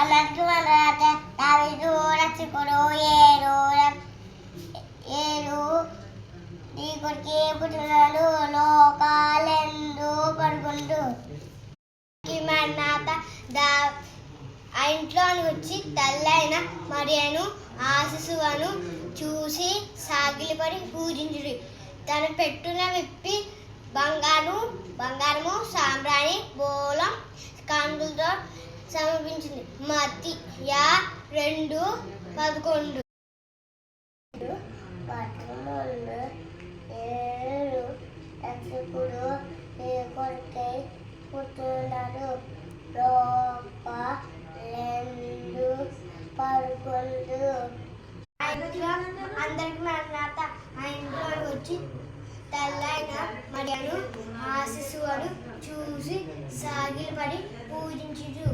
అన్నట్టు అన్నమాట దావీదు రక్షకుడు ఏడు ఏడు నీ కొడుకే పుట్టినాడు లోకాలెందు పడుకుంటూ మరణాత ఆ ఇంట్లోని వచ్చి తల్లైన మరియను ఆ శిశువును చూసి సాగిలిపడి పూజించుడి. తన పెట్టున విప్పి బంగారము సాంబ్రాణి బోలం కాంతులతో సమర్పించింది. మత్తయి 2:11. రక్షకుడు నీ కొడుకై పుట్టినాడు లోకాలెందు పడుకుంటూ అందరికి మరణాత ఆ ఇంట్లో వచ్చి తల్లైన మరియను ఆ శిశువును చూసి సాగిలపడి పూజించుచు